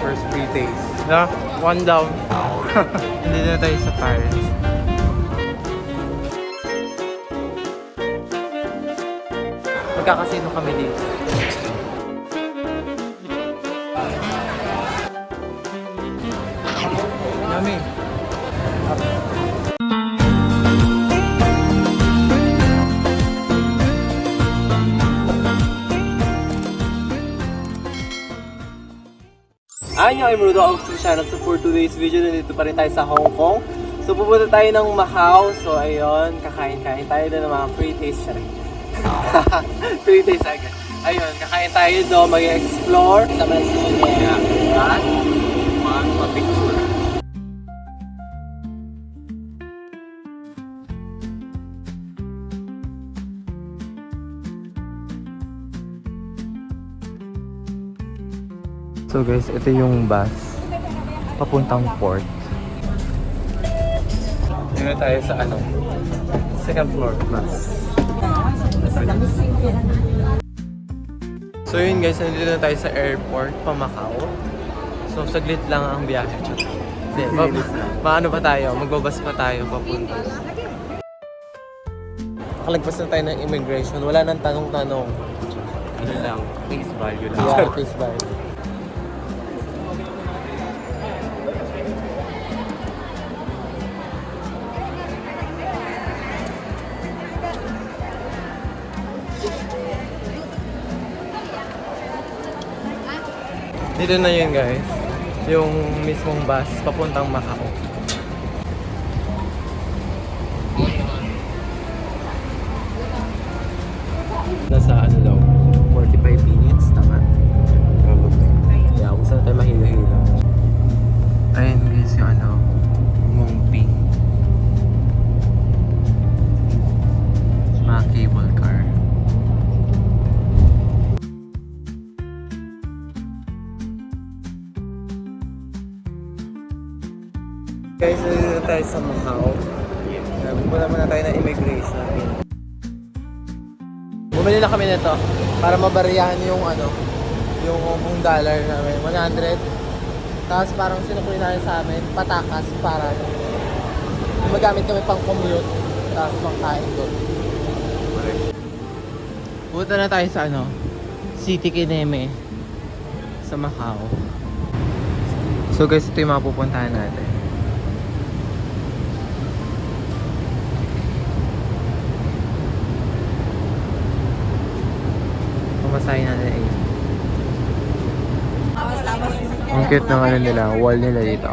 First free taste. Yeah, one down. Hindi na tayo sa Paris. Magkakasino kami dito. Yummy. Anyo, I'm Rudo of the channel. So for today's video, nandito pa rin tayo sa Hong Kong. So pupunta tayo ng Macau. So ayun, kakain-kain tayo doon ng mga free taste siya rin. Free taste agad. Ayun, kakain tayo doon, mag-explore sa Manila. At magpa-picture. So guys, ito yung bus papuntang port. Dito tayo sa second floor bus. So yun guys, nandito na tayo sa airport pa Macau. So saglit lang ang biyahe. Hindi, maano pa tayo, magbabas pa tayo papunta. Nakalagpas na tayo ng immigration, wala nang tanong-tanong. Ano lang, face value lang. Yeah, face value. Dito na yun guys, yung mismong bus papuntang Macau. Nasa daw, 45 minutes, tama? Yeah, kung saan tayo mahilo-hilo. Ayun guys yung Mongping. Mga cable car. Guys, nandito tayo sa Macau. Bumula muna tayo ng immigration. Bumili na kami nito para mabariyahan yung yung dollar namin, 100. Tapos parang sinukuli na sa amin, patakas para magamit kami pang commute. Tapos pangkain doon. Punta na tayo sa City Kineme sa Macau. So guys, ito yung mga pupuntahan natin. Pamasahin natin ang cute ng nila, wall nila dito.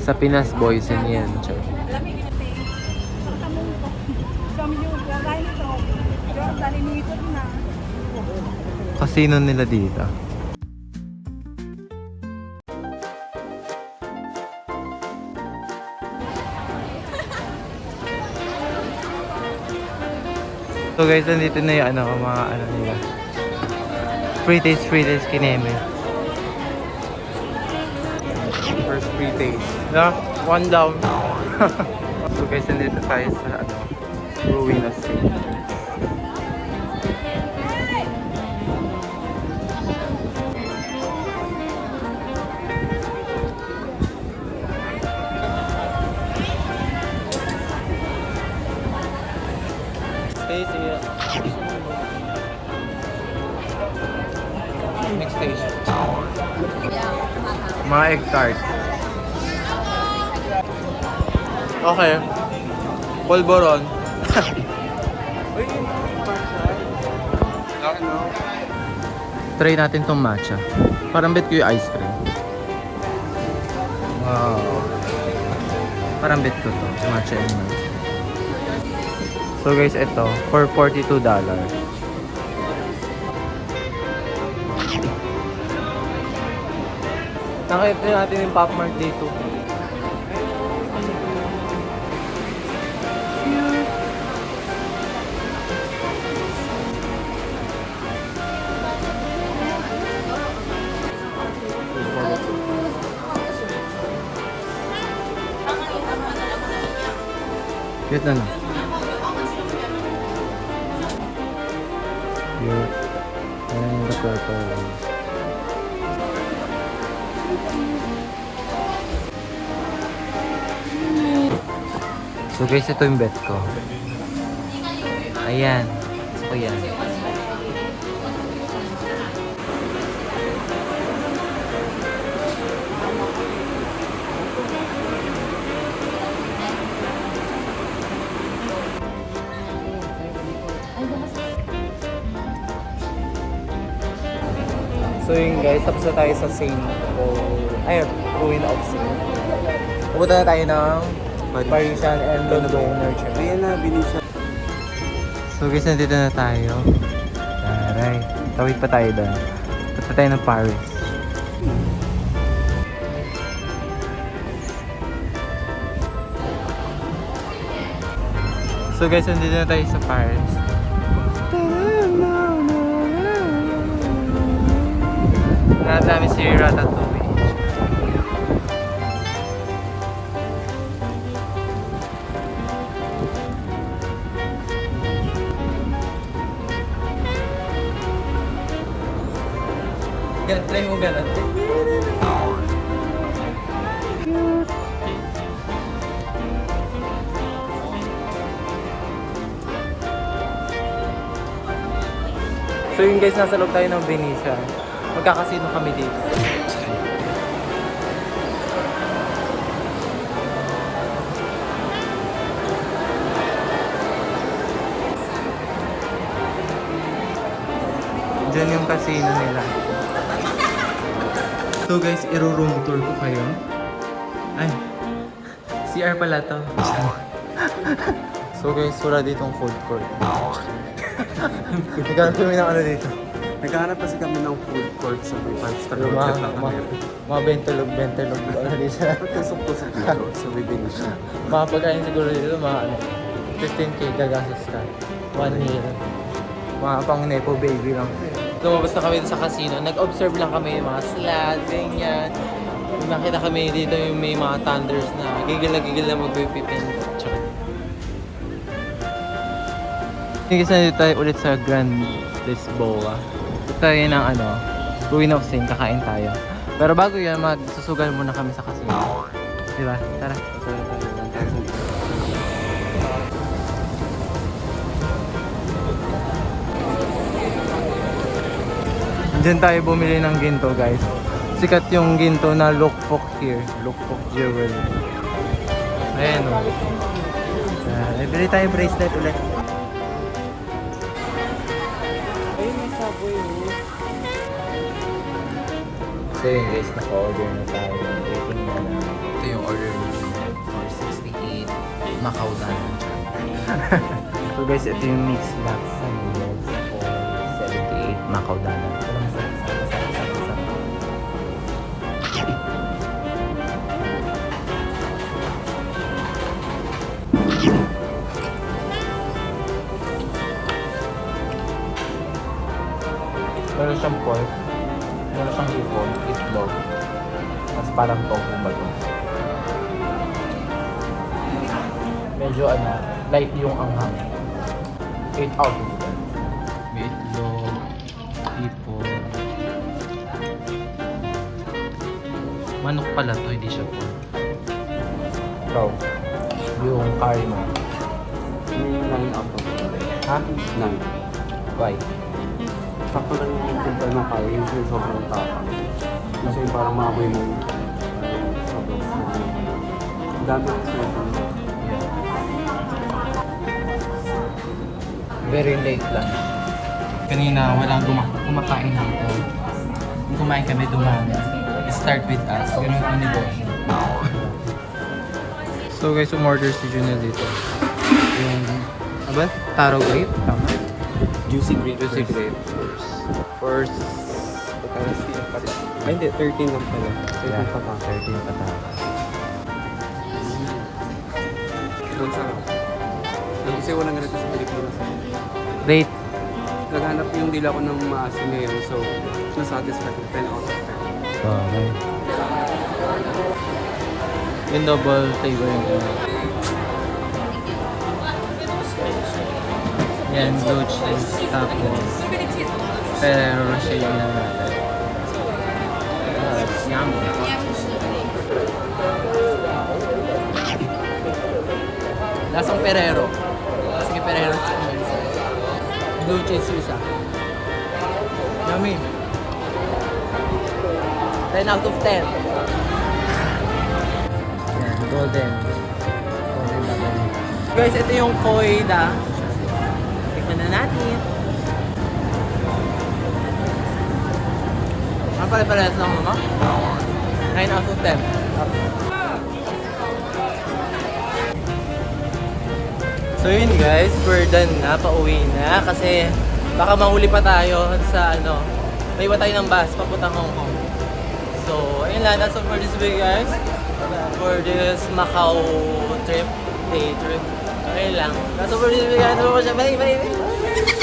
Sa Pinas Boys and yan. Casino nila dito. So guys, nandito na yung mga nila. Free taste Kineme. First free taste. Yeah, one down. So guys, nandito tayo sa Ruinas City. Next station. Mga egg tart. Okay. Polvoron. Try natin tong matcha. Parang bet ko yung ice cream. Wow. Parang bet ko to. Matcha and milk. So guys, ito for $42. Nakita natin yung Pop Mart dito. Cute na no? Cute. purple. So guys, ito yung bet ko. Ayan. Gusto ko yan. So yun guys, tapos na tayo sa Saint Ruin of Saint. Pupunta na tayo ng Parisian and London Nurture. Ayan na, Benicia. So guys, nandito na tayo. Taray. Tawid pa tayo doon. Punta tayo ng Paris. So guys, nandito na tayo sa Paris. Nadami si Ratatouille. Try mo ganun. So yun guys, nasa loob tayo ng Benicia. Magkakasino kami dito. Diyan yung casino nila. So guys, iro-room tour ko kayo. Ay, CR pala to. So guys, wala ditong food court. Naghanap kami ng ano dito. Naghahanap kasi kami ng food court sa may 5-star hotel lang kami. Mga bentelog. Ano dito? Tusok-tusok dito sa may Benicia. Mga pagkain siguro dito, mga ano, 15k gagastos ka. 1 year. Mga pang nepo baby lang. Lumabas na kami sa casino. Nag-observe lang kami yung mga slot, ganyan. Nakita kami dito yung may mga thunders na gigil na magpipipin. Kasi nandito tayo ulit sa Grand Lisboa. Ito tayo ng Ruin of Saint, kakain tayo. Pero bago yan, magsusugal muna kami sa casino. Diba? Tara. Diyan tayo bumili ng ginto guys. Sikat yung ginto na Lukfok here. Lukfok Jewel. Ayan o. Bili tayo bracelet ulit. Ayun, may Subway o. So yun guys, naka-order na tayo. Waiting na lang. Ito yung order for 68 Macau Danan. So guys, ito yung mixed box sa noodles for 78 Macau Danan. Meron siyang pork, meron siyang hipon, itlog, tapos parang tofu ba ito? Medyo light yung anghang. 8 out of 10. May itlog, hipon. Manok pala to, hindi siya pork. Ikaw, yung curry mo. May 9 out of 10. Ha? 9. Why? Sakto lang yung kumpal ng curry, yung sobrang tapang. Kasi yung parang maamoy mo sobrang smoke. Ang dami ng smoke. Very late lang. Kanina walang kumakain dito. Kung kumain kami dumami. Start with us. Ganun yung negosyo. So guys, umorder si Junel dito. Yung, taro grape? Tama? Juicy grape. Juicy grape. First, Ay hindi, 13 lang pala. 13 yeah, pa pa. 13 pataka. Doon sarap. Kasi walang ganito sa Pilipinas. Rate. Naghanap yung dila ko ng maasim ngayon, so nasatisfied ko 10 out of 10. Okay. Yung double flavor yung yan, blue cheese, tapos Ferrero Rocher yung lang natin. Yummy. Lasang Ferrero. Sige, Ferrero cheese. Blue cheese isa. Yummy. 10 out of 10. Yan, golden. Golden button. Guys, ito yung Koida. Tignan na natin. Ang pala-palas lang naman. 9 out of 10. So yun guys, we're done na, pauwi na kasi baka mahuli pa tayo sa may iwan tayo ng bus papuntang Hong Kong. So ayun lang, that's all for this video guys. For this Macau trip, day trip. Ayun lang, that's all for this video guys. Bye bye!